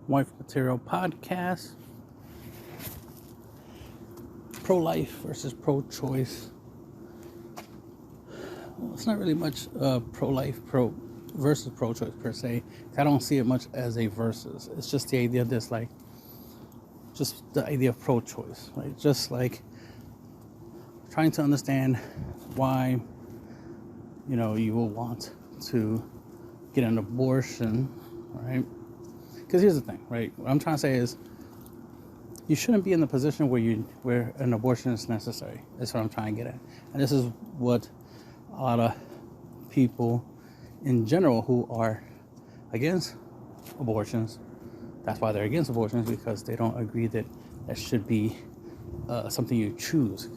Wife Material Podcast. Pro-life versus pro-choice. Well, it's not really much pro-life versus pro-choice per se. I don't see it much as a versus. It's just the idea of this, like, just the idea of pro-choice, right? Just like trying to understand why, you will want to get an abortion, right? Because here's the thing, right? What I'm trying to say is, you shouldn't be in the position where an abortion is necessary. That's what I'm trying to get at. And this is what a lot of people in general who are against abortions, that's why they're against abortions, because they don't agree that should be something you choose.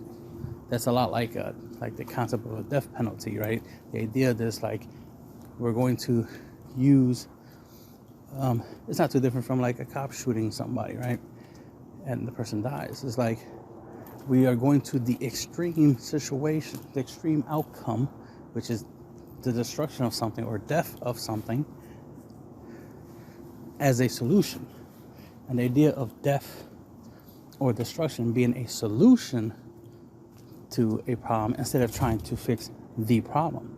That's a lot like the concept of a death penalty, right? The idea of this, like, we're going to use, it's not too different from like a cop shooting somebody, right? And the person dies. It's like we are going to the extreme situation, the extreme outcome, which is the destruction of something or death of something, as a solution. And the idea of death or destruction being a solution to a problem instead of trying to fix the problem.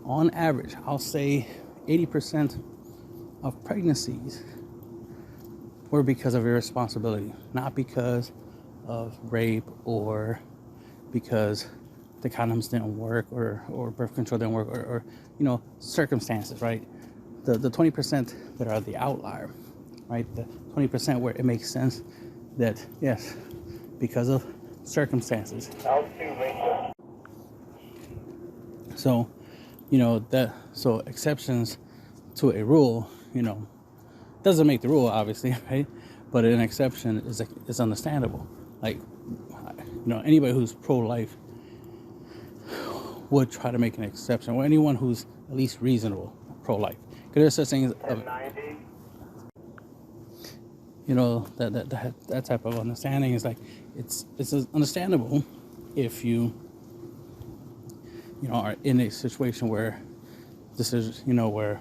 On average, I'll say 80% of pregnancies were because of irresponsibility, not because of rape or because the condoms didn't work or birth control didn't work or circumstances, right? The 20% that are the outlier, right? The 20% where it makes sense that, yes, because of circumstances. So, so exceptions to a rule, doesn't make the rule, obviously, right? But an exception is understandable. Like, anybody who's pro-life would try to make an exception, or anyone who's at least reasonable pro-life. Because there's such things of, that type of understanding is like, it's understandable if you are in a situation where this is, where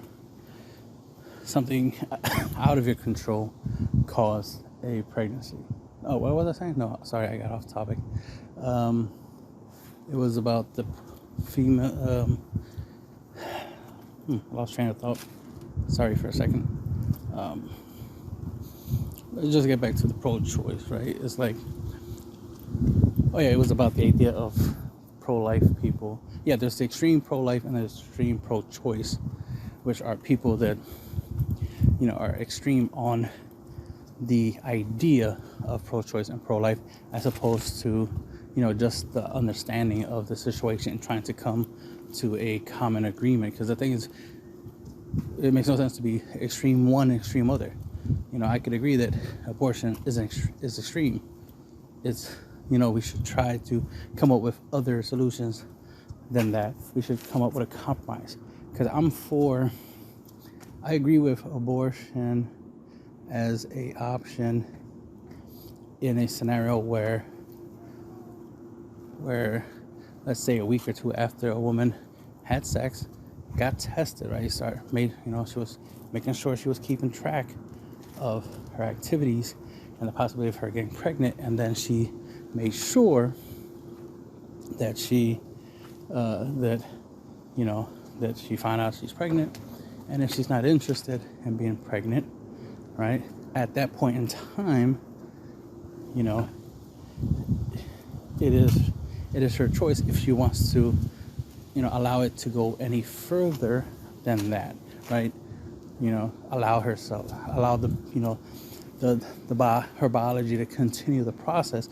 something out of your control caused a pregnancy. Oh, what was I saying? No, sorry, I got off topic. It was about the female. Lost train of thought. Sorry for a second. Let's just get back to the pro-choice, right? It's like, it was about the idea of pro-life people. Yeah, there's the extreme pro-life and there's extreme pro-choice, which are people that are extreme on the idea of pro-choice and pro-life, as opposed to just the understanding of the situation and trying to come to a common agreement. Because the thing is, it makes no sense to be extreme one, extreme other. I could agree that abortion is extreme. It's we should try to come up with other solutions than that. We should come up with a compromise. Because I agree with abortion as a option in a scenario where let's say a week or two after a woman had sex, got tested, right? She was making sure she was keeping track of her activities and the possibility of her getting pregnant, and then she made sure that she that she found out she's pregnant. And if she's not interested in being pregnant, right, at that point in time, it is her choice if she wants to, allow it to go any further than that, right? Allow her biology to continue the process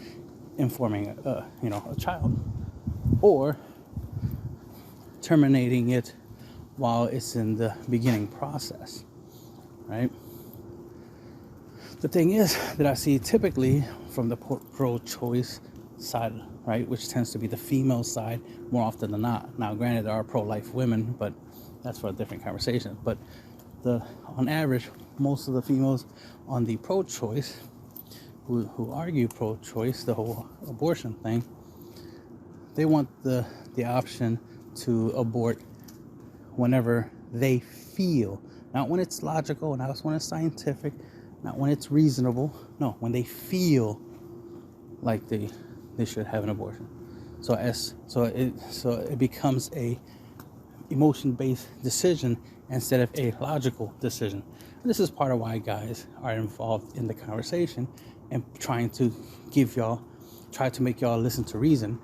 in forming a child, or terminating it while it's in the beginning process, right? The thing is that I see typically from the pro-choice side, right, which tends to be the female side more often than not. Now, granted, there are pro-life women, but that's for a different conversation. But on average, most of the females on the pro-choice who argue pro-choice, the whole abortion thing, they want the option to abort whenever they feel Not when it's logical, not when it's scientific, not when it's reasonable. No, when they feel like they should have an abortion. So it becomes a emotion-based decision instead of a logical decision. And this is part of why guys are involved in the conversation and trying to try to make y'all listen to reason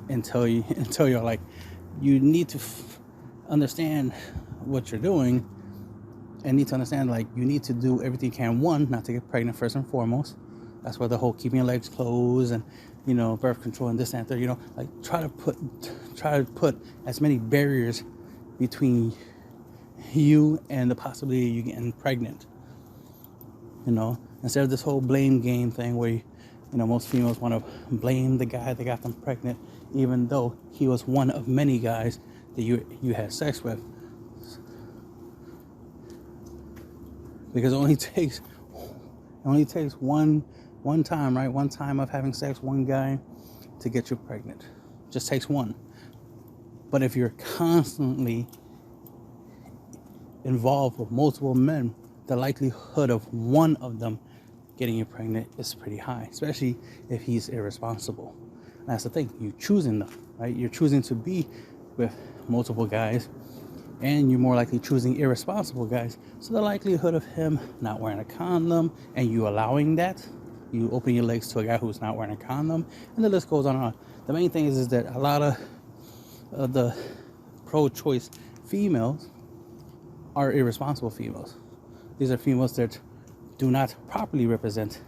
until you're like, you need to understand what you're doing and need to understand, like, you need to do everything you can, one, not to get pregnant first and foremost. That's why the whole keeping your legs closed and, birth control and this and that, like try to put as many barriers between you and the possibility of you getting pregnant. Instead of this whole blame game thing where, most females want to blame the guy that got them pregnant, even though he was one of many guys that you had sex with. Because it only takes one time, right? One time of having sex, one guy, to get you pregnant. Just takes one. But if you're constantly involved with multiple men, the likelihood of one of them getting you pregnant is pretty high, especially if he's irresponsible. And that's the thing, you're choosing them, right? You're choosing to be with multiple guys, and you're more likely choosing irresponsible guys. So the likelihood of him not wearing a condom and you allowing that, you open your legs to a guy who's not wearing a condom, and the list goes on and on. The main thing is that a lot of the pro-choice females are irresponsible females. These are females that do not properly represent,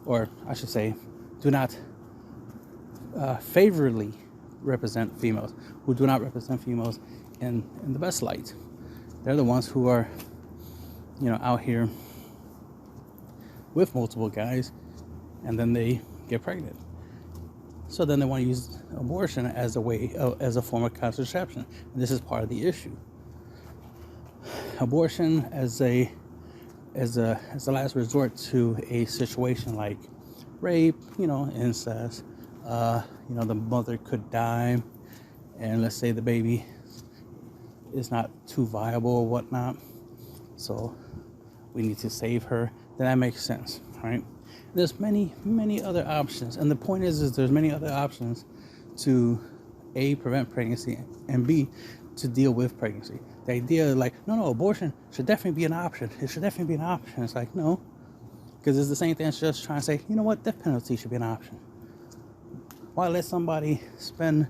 or I should say, do not favorably represent females, who do not represent females in the best light. They're the ones who are, out here with multiple guys, and then they get pregnant. So then they want to use abortion as a form of contraception. And this is part of the issue. Abortion as a last resort to a situation like rape, incest. The mother could die, and let's say the baby is not too viable or whatnot, so we need to save her. Then that makes sense, right? There's many other options, and the point is there's many other options to A, prevent pregnancy, and B, to deal with pregnancy. The idea like, no, abortion should definitely be an option. It should definitely be an option. It's like, no, because it's the same thing as just trying to say, you know what, death penalty should be an option. Why let somebody spend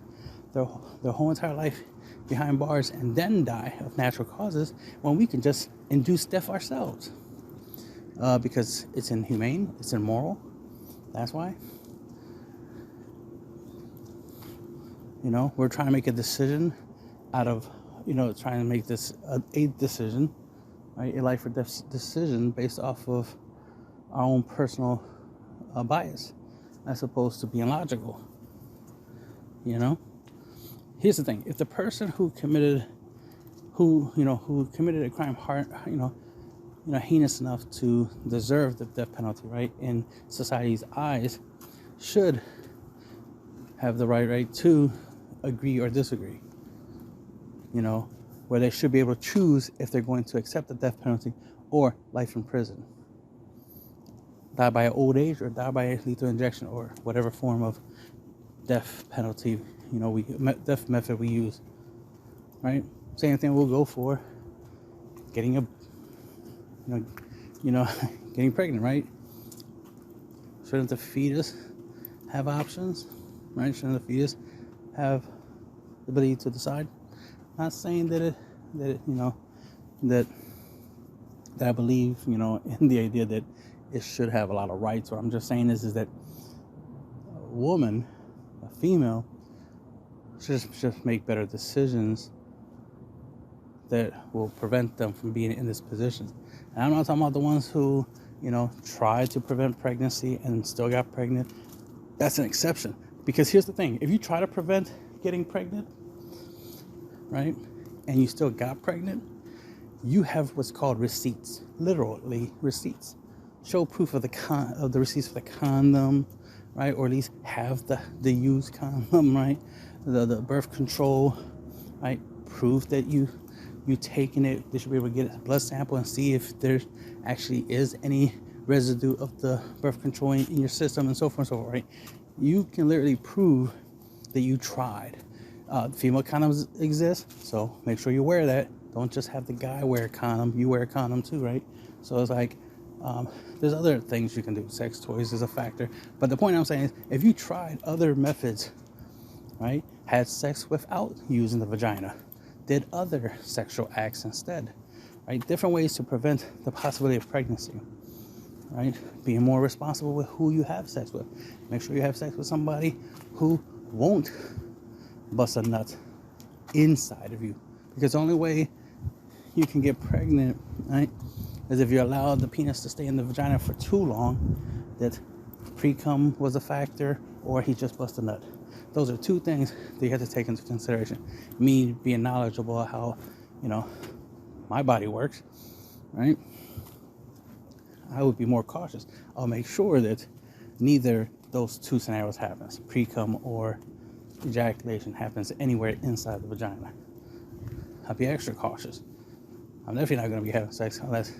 their whole entire life behind bars and then die of natural causes when we can just induce death ourselves? Because it's inhumane, it's immoral. That's why. We're trying to make a decision out of, trying to make this a decision, right? A life or death decision based off of our own personal bias, as opposed to being logical. Here's the thing: if the person who committed a crime heinous enough to deserve the death penalty, right, in society's eyes, should have the right to agree or disagree. Where they should be able to choose if they're going to accept the death penalty or life in prison. Die by old age or die by lethal injection or whatever form of death penalty, death method we use, right? Same thing we'll go for getting getting pregnant, right? Shouldn't the fetus have options, right? Shouldn't the fetus have the ability to decide? Not saying that I believe, in the idea that it should have a lot of rights. What I'm just saying is that a woman, a female, should make better decisions that will prevent them from being in this position. And I'm not talking about the ones who, tried to prevent pregnancy and still got pregnant. That's an exception. Because here's the thing. If you try to prevent getting pregnant, right, and you still got pregnant, you have what's called receipts. Literally receipts. Show proof of the receipts for the condom, right? Or at least have the used condom, right? The birth control, right? Proof that you you taking it, they should be able to get a blood sample and see if there actually is any residue of the birth control in your system, and so forth and so forth, right? You can literally prove that you tried. Female condoms exist, so make sure you wear that. Don't just have the guy wear a condom, you wear a condom too, right? So it's like, there's other things you can do. Sex toys is a factor. But the point I'm saying is, if you tried other methods, right, had sex without using the vagina, did other sexual acts instead, right, different ways to prevent the possibility of pregnancy, right, being more responsible with who you have sex with. Make sure you have sex with somebody who won't bust a nut inside of you, because the only way you can get pregnant, right, is if you allow the penis to stay in the vagina for too long, that pre-cum was a factor, or he just bust a nut. Those are two things that you have to take into consideration. Me being knowledgeable of how, my body works, right? I would be more cautious. I'll make sure that neither those two scenarios happens. Pre-cum or ejaculation happens anywhere inside the vagina. I'll be extra cautious. I'm definitely not going to be having sex unless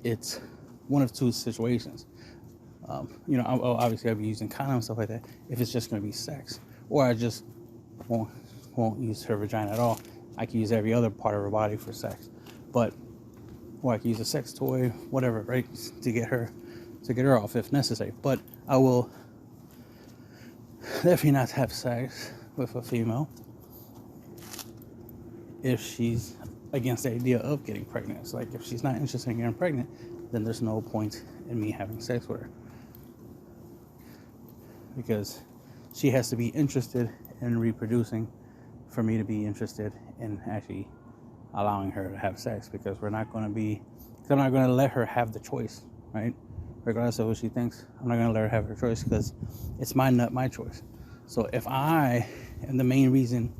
it's one of two situations. Obviously I'll be using condoms and stuff like that if it's just going to be sex, or I just won't use her vagina at all. I can use every other part of her body for sex, or I can use a sex toy, whatever, right, to get her off if necessary. But I will definitely not have sex with a female if she's against the idea of getting pregnant. It's like, if she's not interested in getting pregnant, then there's no point in me having sex with her, because she has to be interested in reproducing for me to be interested in actually allowing her to have sex, because I'm not going to let her have the choice, right? Regardless of what she thinks, I'm not going to let her have her choice, because it's my nut, my choice. So if I am the main reason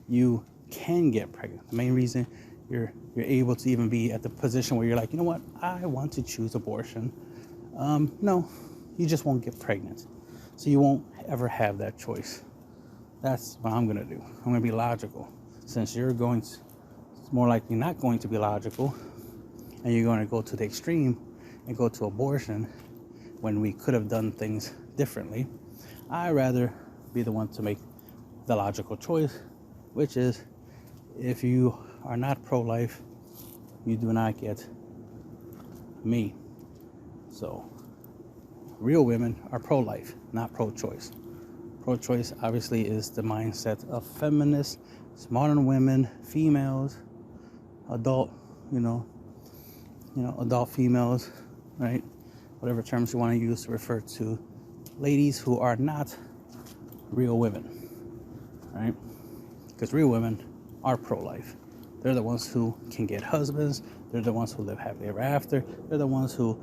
you can get pregnant, the main reason you're able to even be at the position where you're like, you know what, I want to choose abortion, no, you just won't get pregnant. So you won't ever have that choice. That's what I'm going to do. I'm going to be logical. Since it's more likely not going to be logical, and you're going to go to the extreme and go to abortion when we could have done things differently, I'd rather be the one to make the logical choice, which is, if you are not pro-life, you do not get me. So real women are pro-life, not pro-choice. Pro-choice obviously is the mindset of feminists, modern women, females, adult females, right? Whatever terms you want to use to refer to ladies who are not real women, right? Because real women are pro-life. They're the ones who can get husbands. They're the ones who live happily ever after. They're the ones who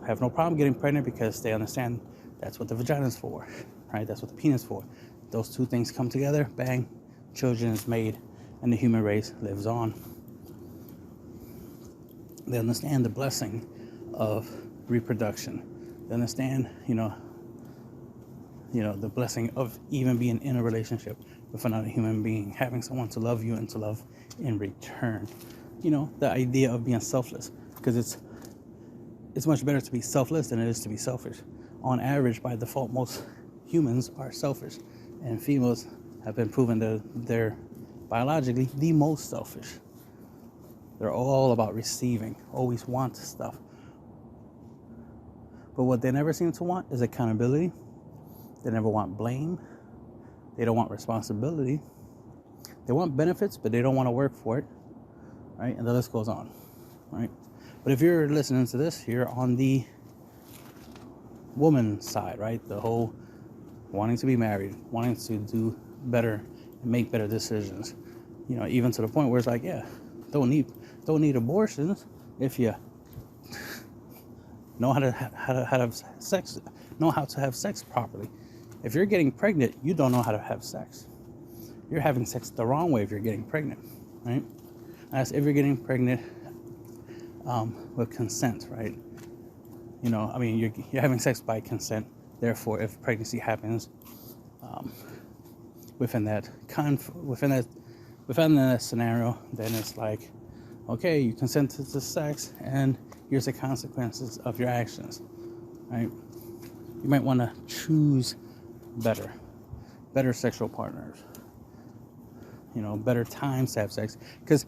have no problem getting pregnant, because they understand that's what the vagina is for, right? That's what the penis is for. Those two things come together, bang, children is made, and the human race lives on. They understand the blessing of reproduction. They understand, the blessing of even being in a relationship with another human being, having someone to love you and to love in return. The idea of being selfless, because it's much better to be selfless than it is to be selfish. On average, by default, most humans are selfish, and females have been proven that they're biologically the most selfish. They're all about receiving, always want stuff. But what they never seem to want is accountability. They never want blame. They don't want responsibility. They want benefits, but they don't want to work for it, right? And the list goes on, right? But if you're listening to this, you're on the woman side, right? The whole wanting to be married, wanting to do better and make better decisions. Even to the point where it's like, yeah, don't need abortions if you know how to have sex, know how to have sex properly. If you're getting pregnant, you don't know how to have sex. You're having sex the wrong way if you're getting pregnant, right? That's if you're getting pregnant with consent, right? You're having sex by consent. Therefore, if pregnancy happens within that within that scenario, then it's like, okay, you consented to sex, and here's the consequences of your actions, right? You might want to choose better sexual partners, better times to have sex, because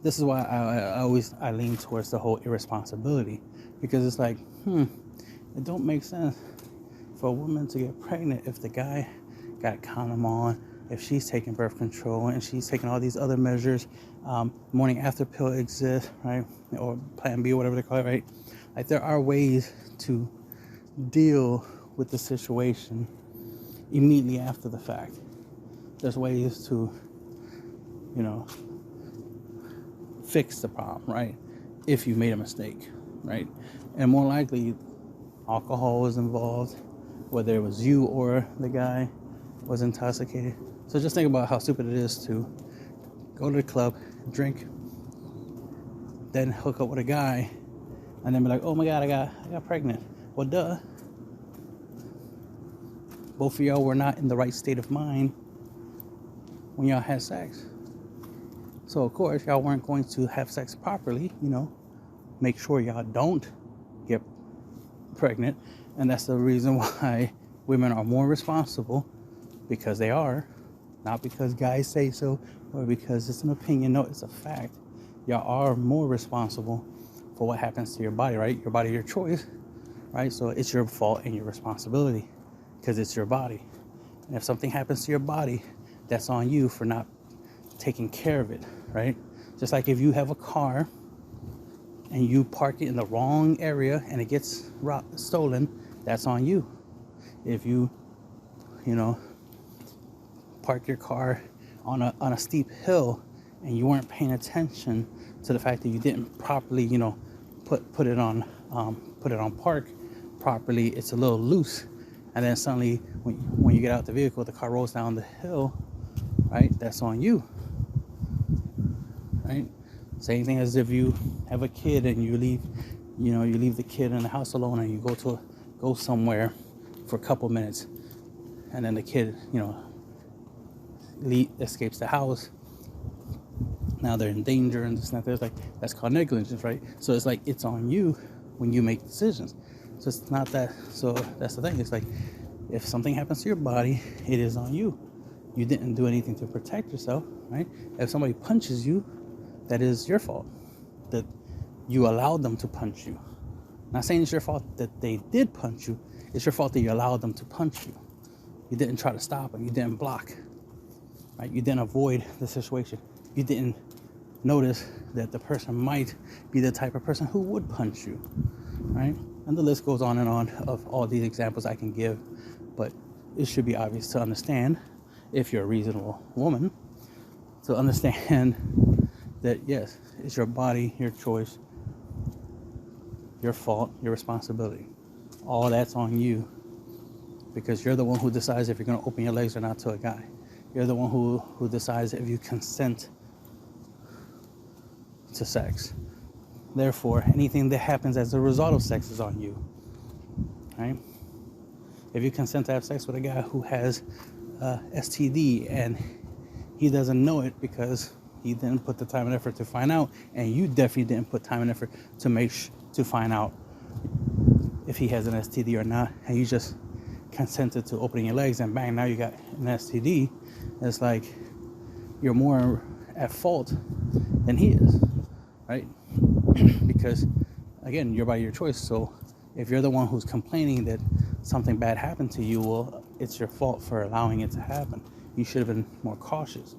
this is why I lean towards the whole irresponsibility, because it's like, it don't make sense for a woman to get pregnant if the guy got a condom on, if she's taking birth control and she's taking all these other measures. Morning after pill exists, right? Or Plan B, or whatever they call it, right? Like, there are ways to deal with the situation immediately after the fact. There's ways to, fix the problem, right? If you made a mistake, right? And more likely, alcohol was involved, whether it was you or the guy was intoxicated. So just think about how stupid it is to go to the club, drink, then hook up with a guy, and then be like, oh my God, I got pregnant. Well, duh. Both of y'all were not in the right state of mind when y'all had sex. So of course y'all weren't going to have sex properly, make sure y'all don't get pregnant. And that's the reason why women are more responsible, because they are, not because guys say so or because it's an opinion. No, it's a fact. Y'all are more responsible for what happens to your body, right? Your body, your choice, right? So it's your fault and your responsibility, because it's your body. And if something happens to your body, that's on you for not taking care of it, right? Just like if you have a car and you park it in the wrong area and it gets stolen, that's on you. If you, park your car on a steep hill and you weren't paying attention to the fact that you didn't properly, put it on park properly, it's a little loose, and then suddenly when you get out the vehicle, the car rolls down the hill, right? That's on you, right? Same thing as if you have a kid and you leave the kid in the house alone, and you go somewhere for a couple minutes, and then the kid, escapes the house. Now they're in danger and this and that. Like, that's called negligence, right? So it's like, it's on you when you make decisions. So it's not that. So that's the thing. It's like, if something happens to your body, it is on you. You didn't do anything to protect yourself, right? If somebody punches you, that is your fault, that you allowed them to punch you. Not saying it's your fault that they did punch you. It's your fault that you allowed them to punch you. You didn't try to stop them. You didn't block, right? You didn't avoid the situation. You didn't notice that the person might be the type of person who would punch you, right? And the list goes on and on of all these examples I can give, but it should be obvious to understand, if you're a reasonable woman, to understand that yes, it's your body, your choice, your fault, your responsibility. All that's on you, because you're the one who decides if you're going to open your legs or not to a guy. You're the one who decides if you consent to sex. Therefore, anything that happens as a result of sex is on you, right? If you consent to have sex with a guy who has STD and he doesn't know it because he didn't put the time and effort to find out, and you definitely didn't put time and effort to find out if he has an STD or not, and you just consented to opening your legs, and bang, now you got an STD. It's like, you're more at fault than he is, right? Because again, you're by your choice. So if you're the one who's complaining that something bad happened to you, well, it's your fault for allowing it to happen. You should have been more cautious,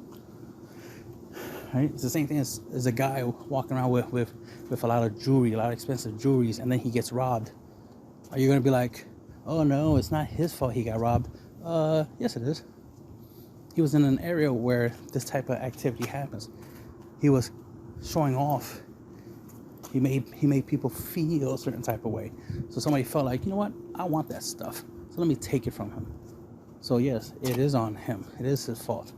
right? It's the same thing as a guy walking around with a lot of jewelry, a lot of expensive jewelries, and then he gets robbed. Are you going to be like, oh no, it's not his fault he got robbed? Yes it is. He was in an area where this type of activity happens. He was showing off. He made people feel a certain type of way. So somebody felt like, you know what, I want that stuff, so let me take it from him. So yes, it is on him. It is his fault.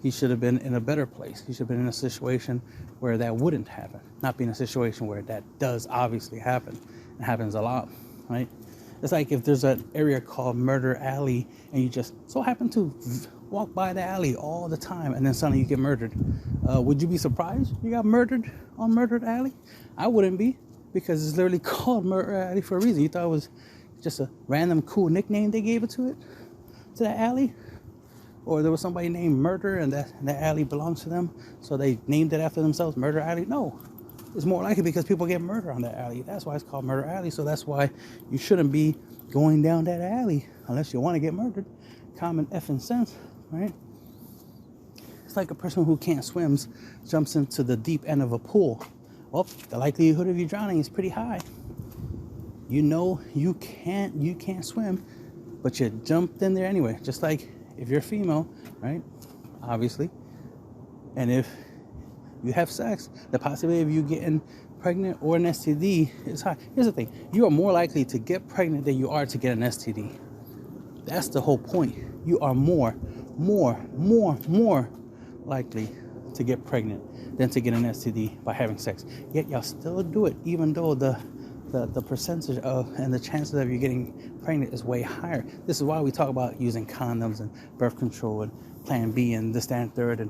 He should have been in a better place. He should have been in a situation where that wouldn't happen. Not be in a situation where that does obviously happen. It happens a lot, right? It's like if there's an area called Murder Alley and you just so happen to walk by the alley all the time, and then suddenly you get murdered. Would you be surprised you got murdered on Murdered Alley? I wouldn't be, because it's literally called Murder Alley for a reason. You thought it was just a random cool nickname they gave it to that alley? Or there was somebody named Murder and that alley belongs to them, so they named it after themselves, Murder Alley? No. It's more likely because people get murdered on that alley. That's why it's called Murder Alley. So that's why you shouldn't be going down that alley unless you want to get murdered. Common effing sense, right? It's like a person who can't swim jumps into the deep end of a pool. Well, the likelihood of you drowning is pretty high. You know you can't swim, but you jumped in there anyway. Just like if you're female, right? Obviously. And if you have sex, the possibility of you getting pregnant or an STD is high. Here's the thing. You are more likely to get pregnant than you are to get an STD. That's the whole point. You are more likely to get pregnant than to get an STD by having sex. Yet y'all still do it, even though the percentage of and the chances of you getting pregnant is way higher. This is why we talk about using condoms and birth control and Plan B and this, that, and third, and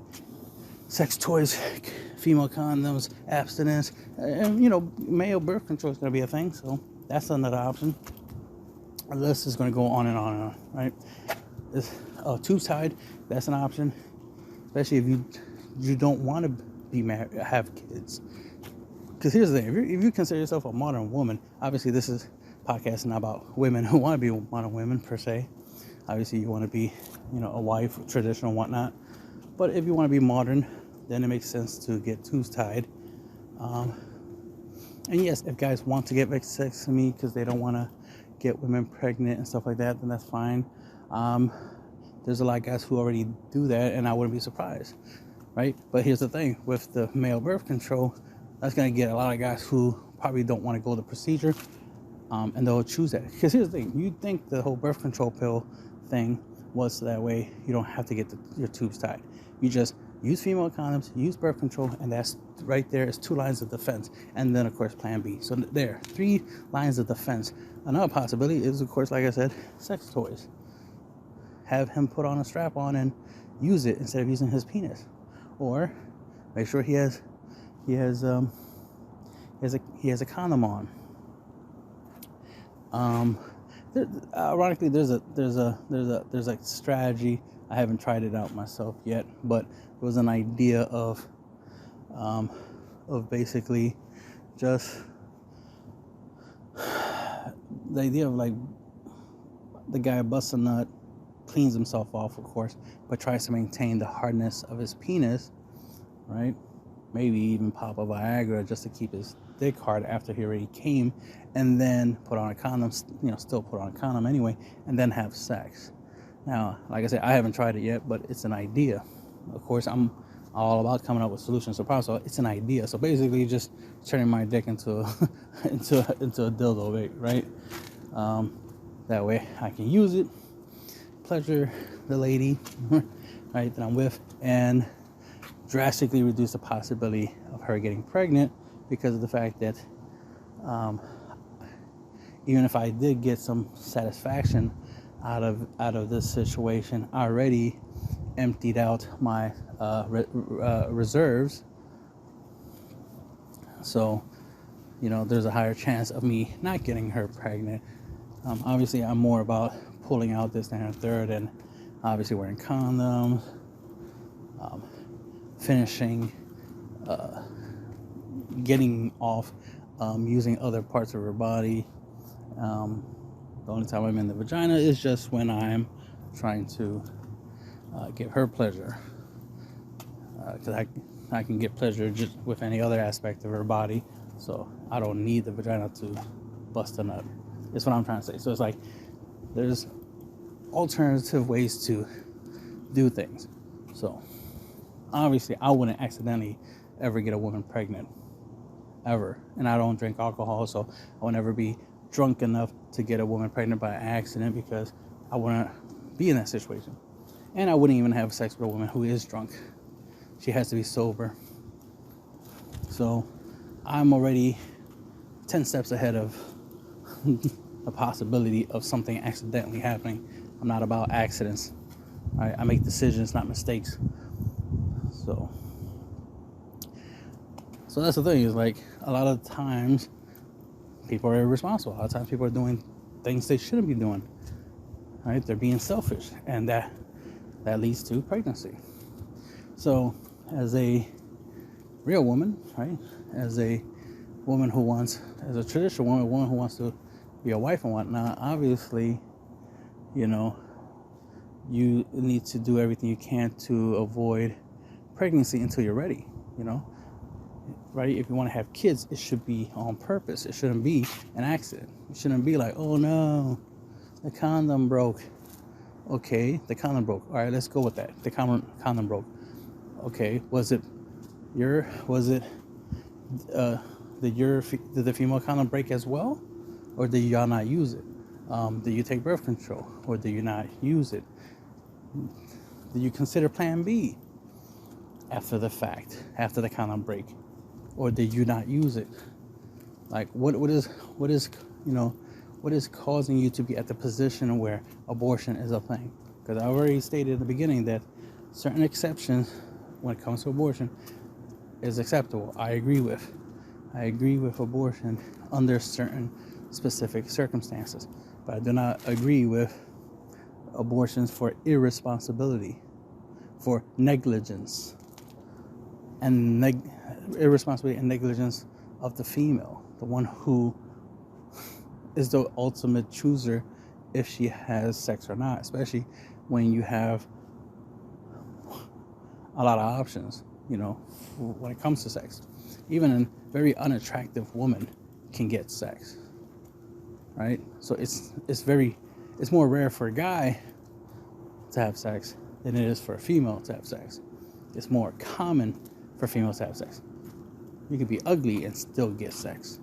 sex toys, female condoms, abstinence, and male birth control is going to be a thing. So that's another option. The list is going to go on and on and on, right? This tubes tied, that's an option, especially if you don't want to be married, have kids. Because here's the thing: if you consider yourself a modern woman, obviously this is podcasting about women who want to be modern women per se. Obviously you want to be, a wife, traditional, whatnot. But if you want to be modern, then it makes sense to get tubes tied. And yes, if guys want to get vasectomy because they don't want to get women pregnant and stuff like that, then that's fine. There's a lot of guys who already do that, and I wouldn't be surprised, right? But here's the thing: with the male birth control, that's going to get a lot of guys who probably don't want to go the procedure, and they'll choose that. Because here's the thing: you'd think the whole birth control pill thing was so that way you don't have to get your tubes tied. You just use female condoms, use birth control, and that's right there is 2 lines of defense. And then, of course, Plan B. So there, 3 lines of defense. Another possibility is, of course, like I said, sex toys. Have him put on a strap-on and use it instead of using his penis. Or make sure he has a condom on. Ironically, there's a strategy. I haven't tried it out myself yet, but it was an idea of basically just the idea of like the guy busts a nut, cleans himself off, of course, but tries to maintain the hardness of his penis, right? Maybe even pop a Viagra just to keep his dick hard after he already came, and then put on a condom, still put on a condom anyway, and then have sex. Now, like I said, I haven't tried it yet, but it's an idea. Of course, I'm all about coming up with solutions to problems, so it's an idea. So basically, just turning my dick into into a dildo, right? That way, I can use it, pleasure the lady, right, that I'm with, and drastically reduce the possibility of her getting pregnant, because of the fact that even if I did get some satisfaction out of this situation, I already emptied out my reserves. So, there's a higher chance of me not getting her pregnant. Obviously, I'm more about pulling out this, that, and third, and obviously wearing condoms, finishing, getting off, using other parts of her body. The only time I'm in the vagina is just when I'm trying to give her pleasure. Because I can get pleasure just with any other aspect of her body, so I don't need the vagina to bust a nut. That's what I'm trying to say. So it's like there's alternative ways to do things. So obviously I wouldn't accidentally ever get a woman pregnant, ever. And I don't drink alcohol, so I would never be drunk enough to get a woman pregnant by accident, because I wouldn't be in that situation. And I wouldn't even have sex with a woman who is drunk. She has to be sober. So I'm already 10 steps ahead of the possibility of something accidentally happening. I'm not about accidents. I make decisions, not mistakes. So that's the thing, is like a lot of times people are irresponsible. A lot of times people are doing things they shouldn't be doing. Right? They're being selfish, and that leads to pregnancy. So as a real woman, right? As a woman who wants, as a traditional woman, a woman who wants to be a wife and whatnot, obviously, you know, you need to do everything you can to avoid pregnancy until you're ready, you know, right? If you want to have kids, it should be on purpose. It shouldn't be an accident. It shouldn't be like, oh no, the condom broke. Okay, the condom broke. All right, let's go with that. The condom broke. Okay, did the female condom break as well, or did y'all not use it? Did you take birth control, or did you not use it? Did you consider Plan B after the fact, after the condom break, or did you not use it? Like, what is causing you to be at the position where abortion is a thing? Because I already stated in the beginning that certain exceptions when it comes to abortion is acceptable. I agree with abortion under certain specific circumstances, but I do not agree with abortions for irresponsibility, for negligence, and irresponsibility and negligence of the female, the one who is the ultimate chooser if she has sex or not, especially when you have a lot of options, you know, when it comes to sex. Even a very unattractive woman can get sex, right? So it's more rare for a guy to have sex than it is for a female to have sex. It's more common for females to have sex. You can be ugly and still get sex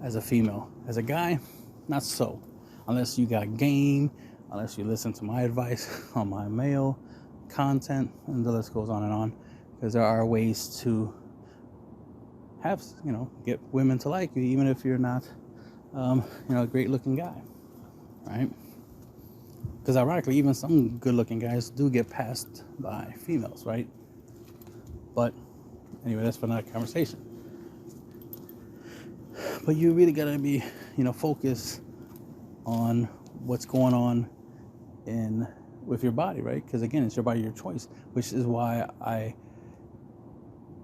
as a female. As a guy, not so. Unless you got game, unless you listen to my advice on my male content, and the list goes on and on. Because there are ways to have, get women to like you, even if you're not, a great looking guy, right? Because ironically, even some good looking guys do get passed by females, right? But anyway, that's for another conversation. But you really gotta be, focused on what's going on with your body, right? Because again, it's your body, your choice, which is why I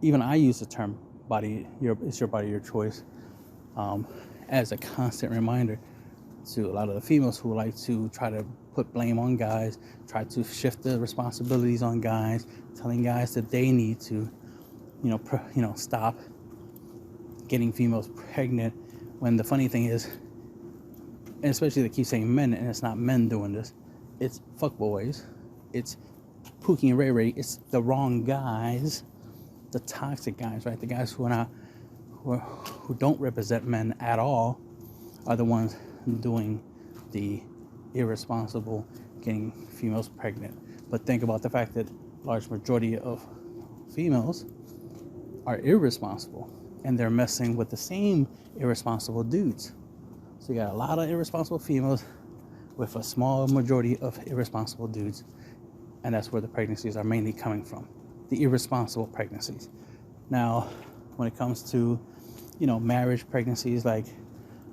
use the term it's your body, your choice, as a constant reminder to a lot of the females who like to try to put blame on guys, try to shift the responsibilities on guys, telling guys that they need to, stop getting females pregnant. When the funny thing is, and especially they keep saying men, and it's not men doing this, it's fuckboys, it's Pookie and Ray Ray, it's the wrong guys, the toxic guys, right? The guys who don't represent men at all are the ones doing the irresponsible getting females pregnant. But think about the fact that large majority of females are irresponsible, and they're messing with the same irresponsible dudes. So you got a lot of irresponsible females with a small majority of irresponsible dudes, and that's where the pregnancies are mainly coming from, the irresponsible pregnancies. Now, when it comes to, marriage pregnancies, like,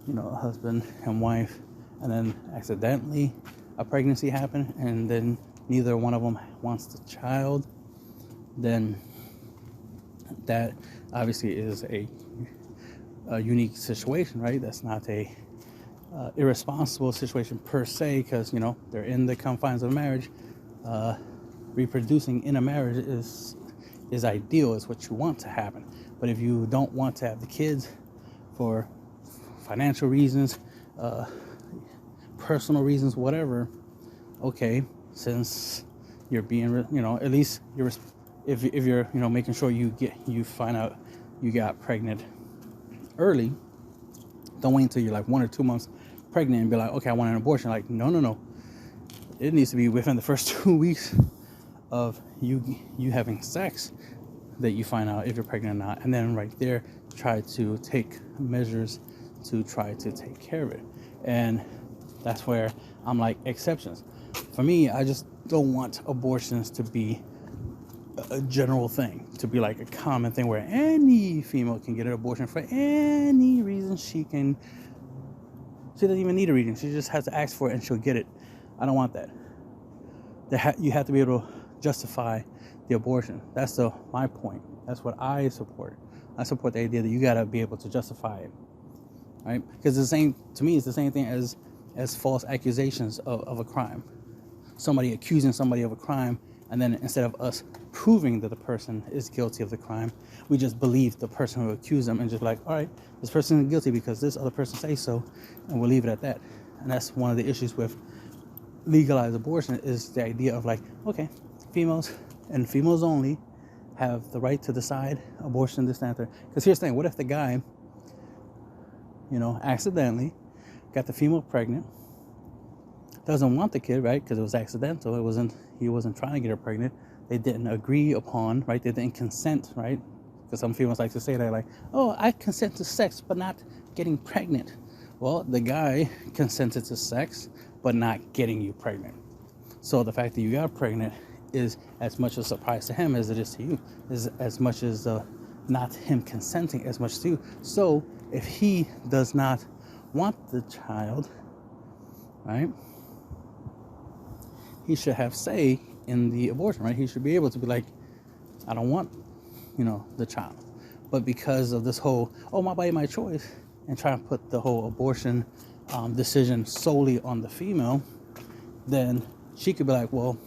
a husband and wife, and then accidentally a pregnancy happened, and then neither one of them wants the child, then that obviously is a unique situation, right? That's not a irresponsible situation per se, because they're in the confines of marriage. Reproducing in a marriage is ideal, is what you want to happen. But if you don't want to have the kids for financial reasons, personal reasons, whatever, okay, since you're being, at least if you're making sure you find out you got pregnant early, don't wait until you're like 1 or 2 months pregnant and be like, okay, I want an abortion. Like, no, it needs to be within the first 2 weeks of you having sex that you find out if you're pregnant or not, and then right there try to take measures to try to take care of it. And That's where I'm like, exceptions. For me, I just don't want abortions to be a general thing, to be like a common thing where any female can get an abortion for any reason she can. She doesn't even need a reason. She just has to ask for it and she'll get it. I don't want that. You have to be able to justify the abortion. That's my point. That's what I support. I support the idea that you got to be able to justify it, right? Because to me, it's the same thing as false accusations of a crime. Somebody accusing somebody of a crime, and then instead of us proving that the person is guilty of the crime, we just believe the person who accused them and just like, all right, this person is guilty because this other person says so, and we'll leave it at that. And that's one of the issues with legalized abortion, is the idea of like, okay, females and females only have the right to decide abortion, this, that, that. Because here's the thing: what if the guy, accidentally got the female pregnant, doesn't want the kid, right? Because it was accidental. He wasn't trying to get her pregnant. They didn't agree upon, right? They didn't consent, right? Because some females like to say that, like, oh, I consent to sex, but not getting pregnant. Well, the guy consented to sex, but not getting you pregnant. So the fact that you got pregnant is as much a surprise to him as it is to you, is as much as not him consenting as much to you. So if he does not want the child, right, he should have say in the abortion, right? He should be able to be like, I don't want, the child. But because of this whole, my body, my choice, and try to put the whole abortion decision solely on the female, then she could be like, well,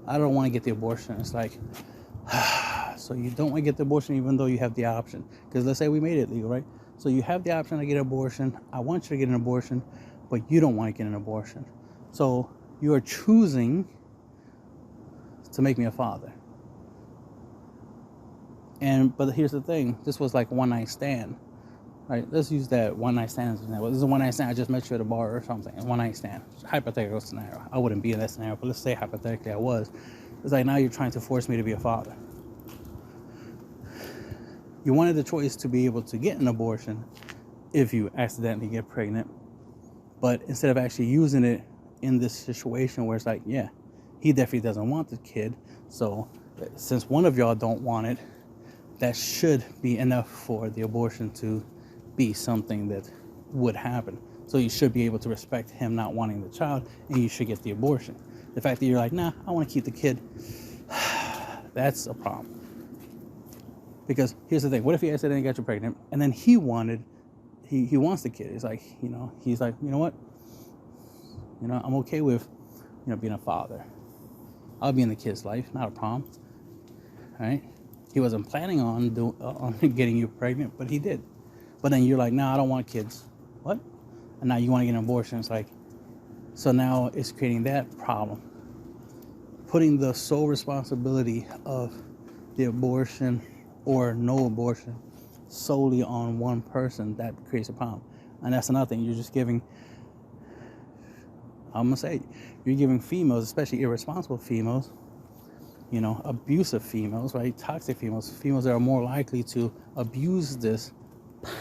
I don't want to get the abortion. It's like, so you don't want to get the abortion even though you have the option. Because let's say we made it legal, right? So you have the option to get an abortion. I want you to get an abortion, but you don't want to get an abortion. So you are choosing to make me a father. But here's the thing. This was like a one-night stand. Right, let's use that one-night stand as an example. This is a one-night stand. I just met you at a bar or something. A one-night stand. Hypothetical scenario. I wouldn't be in that scenario, but let's say hypothetically I was. It's like now you're trying to force me to be a father. You wanted the choice to be able to get an abortion if you accidentally get pregnant. But instead of actually using it in this situation where it's like, yeah, he definitely doesn't want the kid. So since one of y'all don't want it, that should be enough for the abortion to be something that would happen. So you should be able to respect him not wanting the child, and you should get the abortion. The fact that you're like, nah, I want to keep the kid, that's a problem. Because here's the thing: what if he accidentally got you pregnant, and then he wants the kid? It's like, he's like, you know what? I'm okay with, being a father. I'll be in the kid's life, not a problem. Right? He wasn't planning on getting you pregnant, but he did. But then you're like, I don't want kids. What? And now you want to get an abortion. It's like, so now it's creating that problem. Putting the sole responsibility of the abortion or no abortion solely on one person, that creates a problem. And that's another thing. You're just giving, you're giving females, especially irresponsible females, abusive females, right? Toxic females that are more likely to abuse this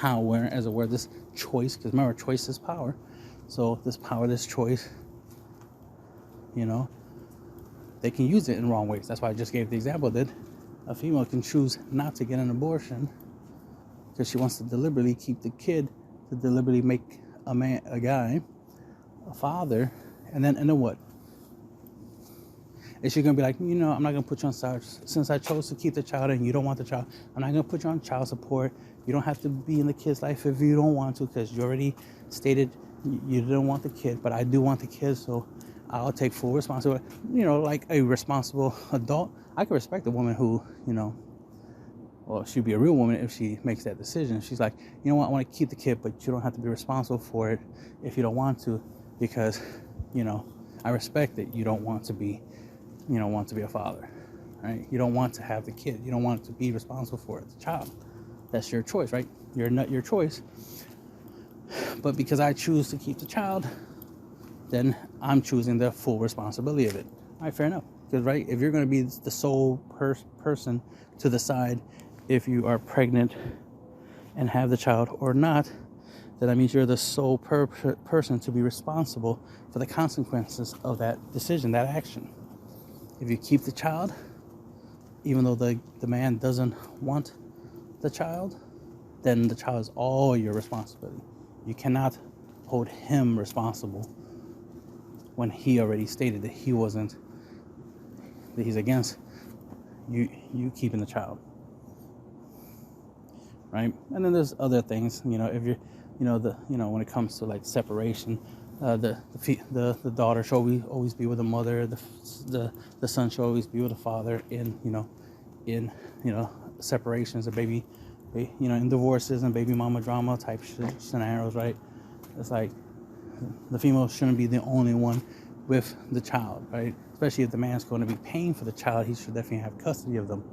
power, as it were, this choice, because remember, choice is power. So this power, this choice, they can use it in wrong ways. That's why I just gave the example that a female can choose not to get an abortion because she wants to deliberately keep the kid, to deliberately make a guy, a father, and then what? Is she going to be like, I'm not going to put you on child, since I chose to keep the child and you don't want the child, I'm not going to put you on child support. You don't have to be in the kid's life if you don't want to, because you already stated you didn't want the kid, but I do want the kid, so I'll take full responsibility. Like a responsible adult. I can respect a woman who, well, she'd be a real woman if she makes that decision. She's like, I want to keep the kid, but you don't have to be responsible for it if you don't want to, because, I respect that you don't want to be a father, right? You don't want to have the kid. You don't want to be responsible for it, the child. That's your choice, right? You're not your choice. But because I choose to keep the child, then I'm choosing the full responsibility of it. All right, fair enough. Because, right, if you're going to be the sole person to decide if you are pregnant and have the child or not, then that means you're the sole person to be responsible for the consequences of that decision, that action. If you keep the child, even though the man doesn't want the child, then the child is all your responsibility. You cannot hold him responsible when he already stated that he's against you keeping the child, right? And then there's other things, if you're, when it comes to like separation, the daughter should always be with the mother, the son should always be with the father in separations of baby, in divorces and baby mama drama type scenarios, right? It's like the female shouldn't be the only one with the child, right? Especially if the man's going to be paying for the child, he should definitely have custody of them.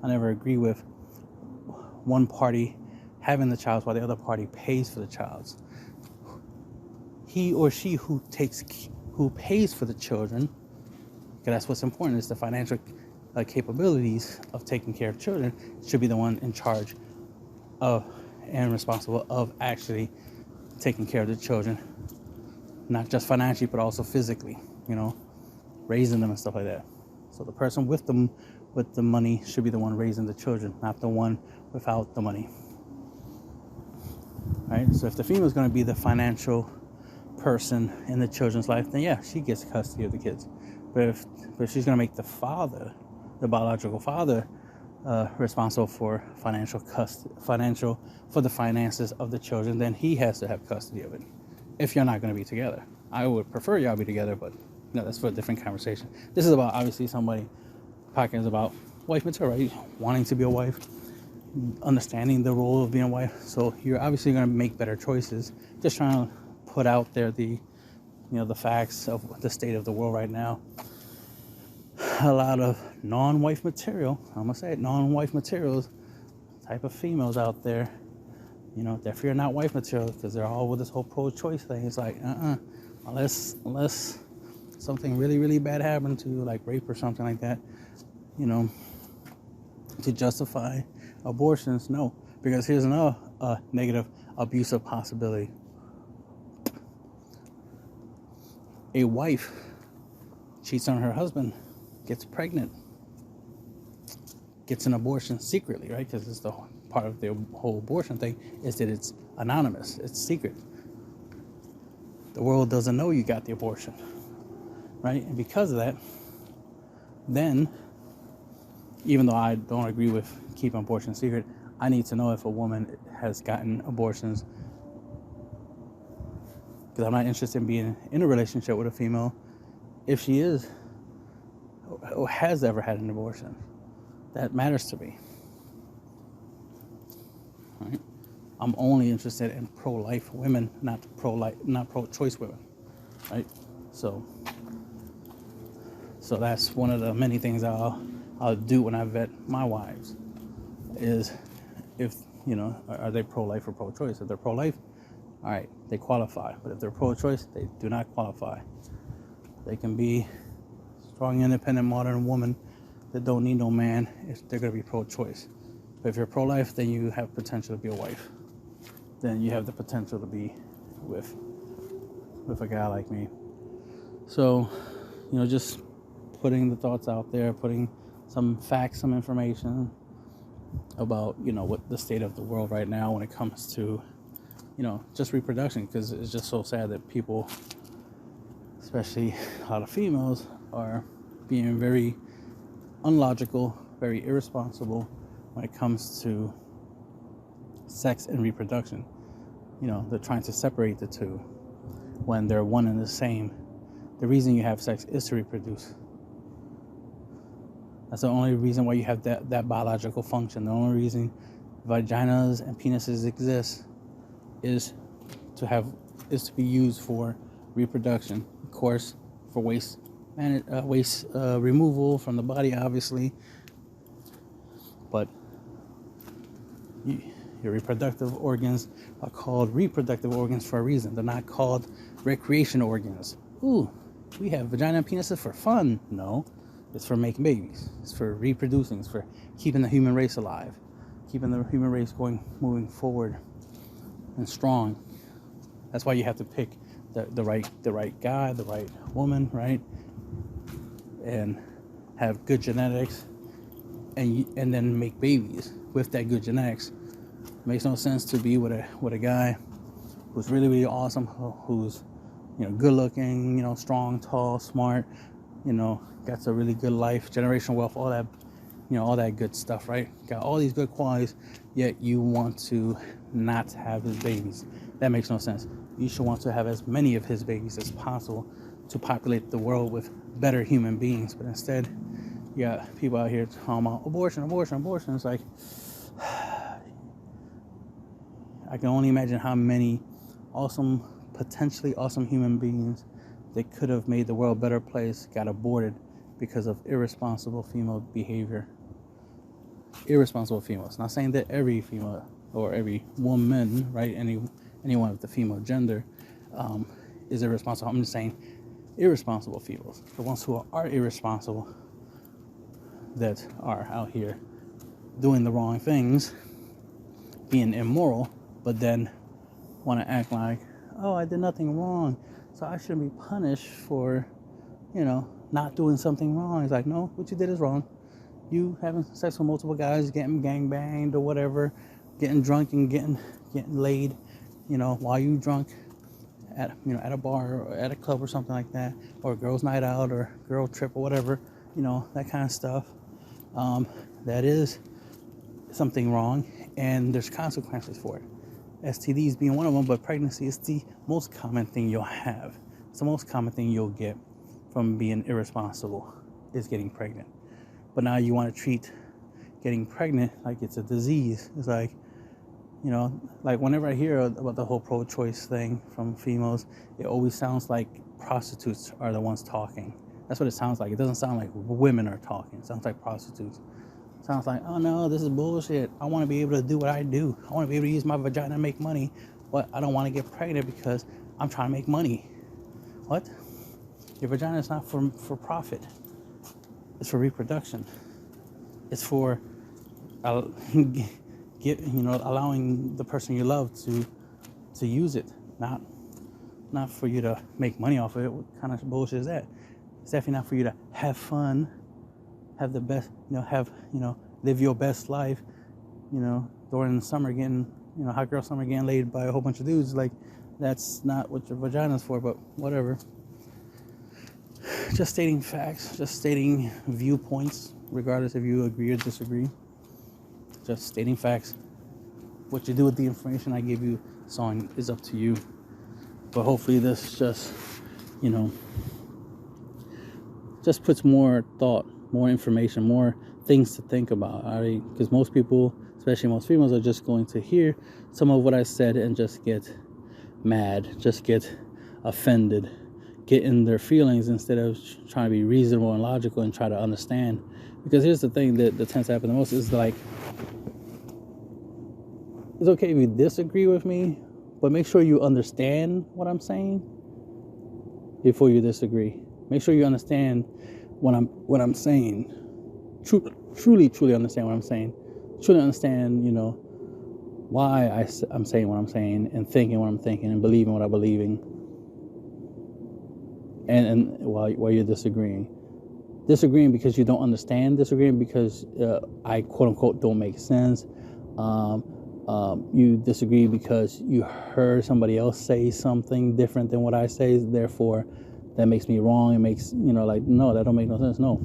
I never agree with one party having the child while the other party pays for the child. He or she who pays for the children, because that's what's important, is the financial capabilities of taking care of children, should be the one in charge of and responsible of actually taking care of the children, not just financially but also physically, raising them and stuff like that. So the person with the money should be the one raising the children, not the one without the money. Right? So if the female is going to be the financial person in the children's life, then yeah, she gets custody of the kids. But if she's going to make the father, the biological father, responsible for for the finances of the children, then he has to have custody of it. If you're not going to be together, I would prefer y'all be together, but that's for a different conversation. This is about, obviously, podcast about wife material, right? Wanting to be a wife, understanding the role of being a wife. So you're obviously going to make better choices. Just trying to put out there the facts of the state of the world right now. A lot of non-wife material, I'm gonna say it, non-wife materials type of females out there, if you're not wife material, because they're all with this whole pro-choice thing. It's like, unless something really, really bad happened to you, like rape or something like that, to justify abortions, no. Because here's another negative abusive possibility. A wife cheats on her husband, gets pregnant, gets an abortion secretly, right? Because it's the part of the whole abortion thing is that it's anonymous, it's secret. The world doesn't know you got the abortion, right? And because of that, then, even though I don't agree with keeping abortion secret, I need to know if a woman has gotten abortions, because I'm not interested in being in a relationship with a female if she is or has ever had an abortion. That matters to me. Right? I'm only interested in pro-life women, not pro-choice women. Right? So that's one of the many things I'll do when I vet my wives. Is if are they pro-life or pro-choice? If they're pro-life, all right, they qualify. But if they're pro-choice, they do not qualify. They can be strong, independent, modern woman that don't need no man if they're going to be pro-choice. But if you're pro-life, then you have potential to be a wife. Then you have the potential to be with a guy like me. So, just putting the thoughts out there, putting some facts, some information about, what the state of the world right now when it comes to, just reproduction, because it's just so sad that people, especially a lot of females, are being very unlogical, very irresponsible when it comes to sex and reproduction. They're trying to separate the two when they're one and the same. The reason you have sex is to reproduce. That's the only reason why you have that biological function. The only reason vaginas and penises exist is to be used for reproduction. Of course, for waste removal from the body, obviously. But your reproductive organs are called reproductive organs for a reason. They're not called recreation organs. Ooh, we have vagina and penises for fun. No, it's for making babies. It's for reproducing. It's for keeping the human race alive, keeping the human race moving forward and strong. That's why you have to pick the right guy, the right woman, right? And have good genetics, and then make babies with that good genetics. It makes no sense to be with a guy who's really, really awesome, who's, good looking, strong, tall, smart, got a really good life, generational wealth, all that, all that good stuff, right? Got all these good qualities, yet you want to not have his babies. That makes no sense. You should want to have as many of his babies as possible to populate the world with better human beings. But instead, you got people out here talking about abortion. It's like, I can only imagine how many potentially awesome human beings that could have made the world a better place got aborted because of irresponsible female behavior. Irresponsible females. Not saying that every female or every woman, right, anyone of the female gender is irresponsible. I'm just saying irresponsible females, the ones who are irresponsible, that are out here doing the wrong things, being immoral, but then want to act like, oh, I did nothing wrong, so I shouldn't be punished for, not doing something wrong. It's like, no, what you did is wrong. You having sex with multiple guys, getting gangbanged or whatever, getting drunk and getting laid, while you drunk at a bar or at a club or something like that, or a girls' night out or girl trip or whatever, that kind of stuff. That is something wrong, and there's consequences for it. STDs being one of them, but pregnancy is the most common thing you'll have. It's the most common thing you'll get from being irresponsible, is getting pregnant. But now you want to treat getting pregnant like it's a disease. It's like, like whenever I hear about the whole pro-choice thing from females, it always sounds like prostitutes are the ones talking. That's what it sounds like. It doesn't sound like women are talking. It sounds like prostitutes. It sounds like, oh no, this is bullshit. I want to be able to do what I do. I want to be able to use my vagina to make money, but I don't want to get pregnant because I'm trying to make money. What? Your vagina is not for profit. It's for reproduction. It's for allowing the person you love to use it, not for you to make money off of it. What kind of bullshit is that? It's definitely not for you to have fun, have the best, live your best life, during the summer getting, hot girl summer getting laid by a whole bunch of dudes. Like, that's not what your vagina's for, but whatever. Just stating facts, just stating viewpoints, regardless if you agree or disagree. Just stating facts. What you do with the information I give you is up to you. But hopefully this just, just puts more thought, more information, more things to think about. Because most people, especially most females, are just going to hear some of what I said and just get mad, just get offended, get in their feelings instead of trying to be reasonable and logical and try to understand. Because here's the thing that tends to happen the most is like, it's okay if you disagree with me, but make sure you understand what I'm saying before you disagree. Make sure you understand what I'm saying. Truly understand what I'm saying. Truly understand, why I'm saying what I'm saying and thinking what I'm thinking and believing what I'm believing. And while you're disagreeing because you don't understand, disagreeing because I quote unquote don't make sense. You disagree because you heard somebody else say something different than what I say, therefore that makes me wrong. It makes, no, that don't make no sense. No,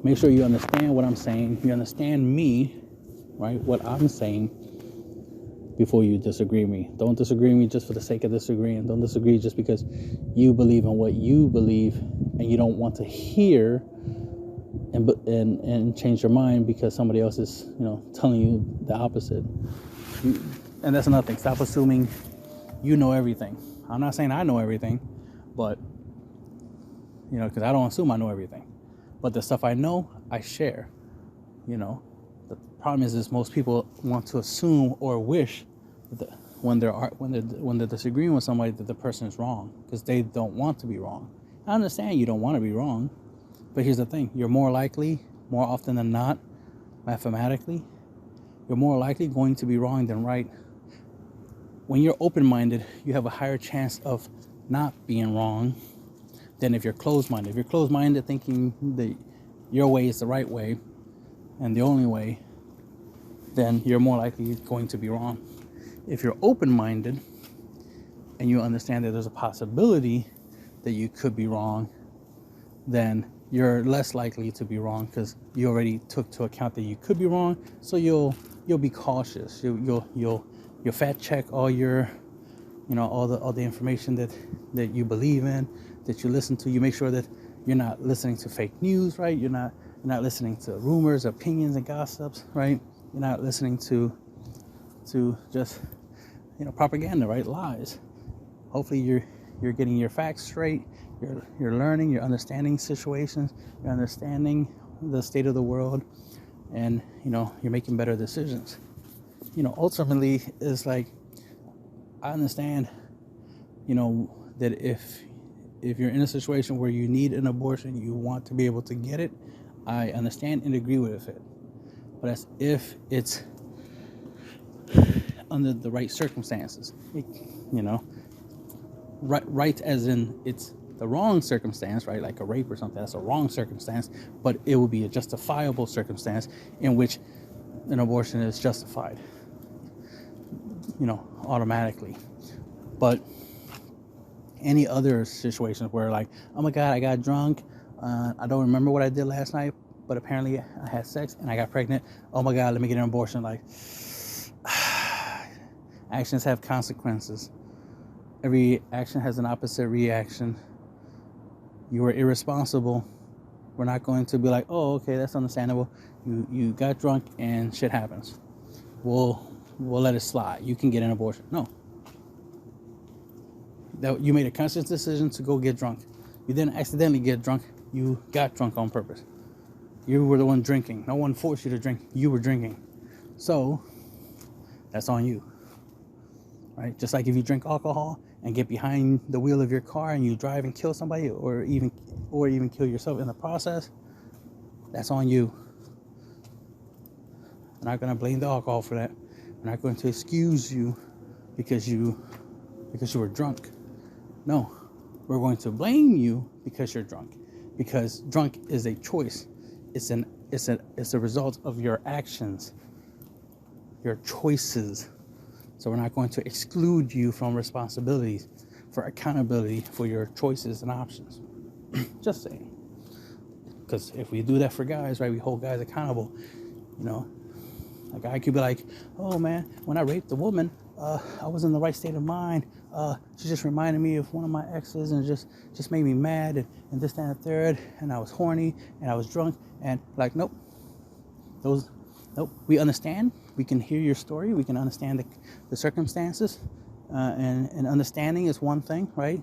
make sure you understand what I'm saying. You understand me, right? What I'm saying before you disagree with me. Don't disagree with me just for the sake of disagreeing. Don't disagree just because you believe in what you believe and you don't want to hear and change your mind because somebody else is, telling you the opposite. And that's another thing. Stop assuming you know everything. I'm not saying I know everything, but, because I don't assume I know everything. But the stuff I know, I share. The problem is most people want to assume or wish that when they're disagreeing with somebody that the person is wrong because they don't want to be wrong. I understand you don't want to be wrong, but here's the thing: you're more often than not, mathematically, you're more likely going to be wrong than right when you're open-minded, you have a higher chance of not being wrong than if you're closed-minded. If you're closed-minded, thinking that your way is the right way and the only way, then you're more likely going to be wrong. If you're open-minded and you understand that there's a possibility that you could be wrong, then you're less likely to be wrong because you already took to account that you could be wrong. So you'll be cautious. You'll fact check all your, all the information that you believe in, that you listen to. You make sure that you're not listening to fake news, right? You're not listening to rumors, opinions, and gossips, right? You're not listening to just propaganda, right? Lies. Hopefully you're getting your facts straight. You're learning, you're understanding situations, you're understanding the state of the world, and you're making better decisions. Ultimately, it's like, I understand that if you're in a situation where you need an abortion, you want to be able to get it, I understand and agree with it. But as if it's under the right circumstances, right as in it's the wrong circumstance, right? Like a rape or something, that's a wrong circumstance, but it will be a justifiable circumstance in which an abortion is justified, automatically. But any other situations where, like, oh my God, I got drunk, I don't remember what I did last night, but apparently I had sex and I got pregnant. Oh my God, let me get an abortion. Like, actions have consequences. Every action has an opposite reaction. You were irresponsible. We're not going to be like, oh, okay, that's understandable. You got drunk and shit happens. We'll let it slide. You can get an abortion. No. That you made a conscious decision to go get drunk. You didn't accidentally get drunk. You got drunk on purpose. You were the one drinking. No one forced you to drink. You were drinking. So that's on you. Right? Just like if you drink alcohol and get behind the wheel of your car and you drive and kill somebody, or even kill yourself in the process, that's on you. I'm not going to blame the alcohol for that. I'm not going to excuse you because you were drunk. No, we're going to blame you because you're drunk. Because drunk is a choice. It's a result of your actions, your choices. So we're not going to exclude you from responsibilities for accountability for your choices and options. Just saying. Because if we do that for guys, right, we hold guys accountable. A guy could be like, oh man, when I raped a woman, I was in the right state of mind. She just reminded me of one of my exes and just made me mad and this, that, and the third. And I was horny and I was drunk. And like, nope. Nope. We understand. We can hear your story. We can understand the circumstances. And understanding is one thing, right?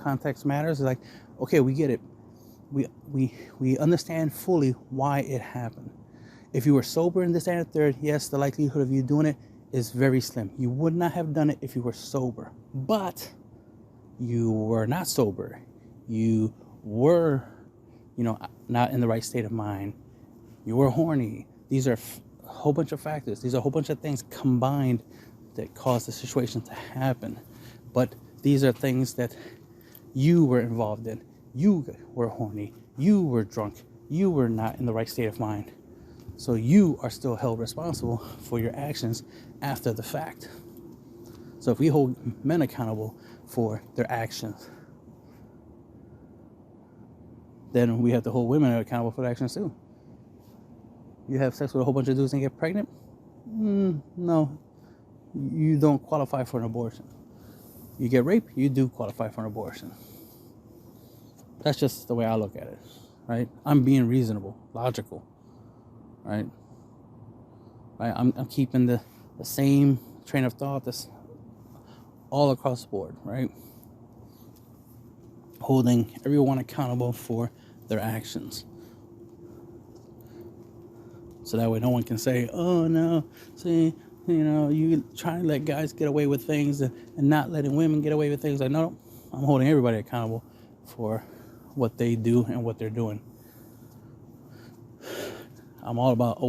Context matters. It's like, okay, we get it. We understand fully why it happened. If you were sober in this and the third, yes, the likelihood of you doing it is very slim. You would not have done it if you were sober. But you were not sober. You were, not in the right state of mind. You were horny. These are a whole bunch of factors. These are a whole bunch of things combined that caused the situation to happen. But these are things that you were involved in. You were horny. You were drunk. You were not in the right state of mind. So you are still held responsible for your actions after the fact. So if we hold men accountable for their actions, then we have to hold women accountable for their actions too. You have sex with a whole bunch of dudes and get pregnant? No, you don't qualify for an abortion. You get raped, you do qualify for an abortion. That's just the way I look at it, right? I'm being reasonable, logical, right? I'm keeping the same train of thought that's all across the board, right? Holding everyone accountable for their actions. So that way no one can say, oh no, see, you trying to let guys get away with things and not letting women get away with things. Like, no, I'm holding everybody accountable for what they do and what they're doing. I'm all about,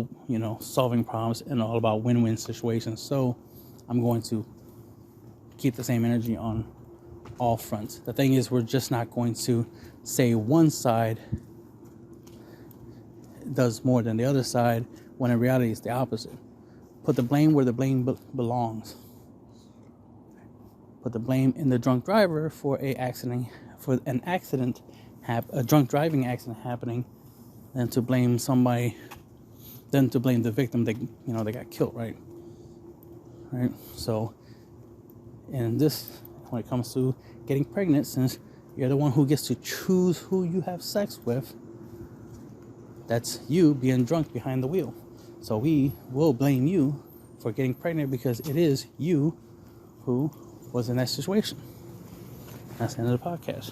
solving problems and all about win-win situations. So I'm going to keep the same energy on all fronts. The thing is, we're just not going to say one side does more than the other side, when in reality it's the opposite. Put the blame where the blame belongs. Put the blame in the drunk driver for a drunk driving accident happening, than to blame somebody, than to blame the victim that they got killed, right? So, and this, when it comes to getting pregnant, since you're the one who gets to choose who you have sex with, that's you being drunk behind the wheel. So we will blame you for getting pregnant, because it is you who was in that situation. That's the end of the podcast.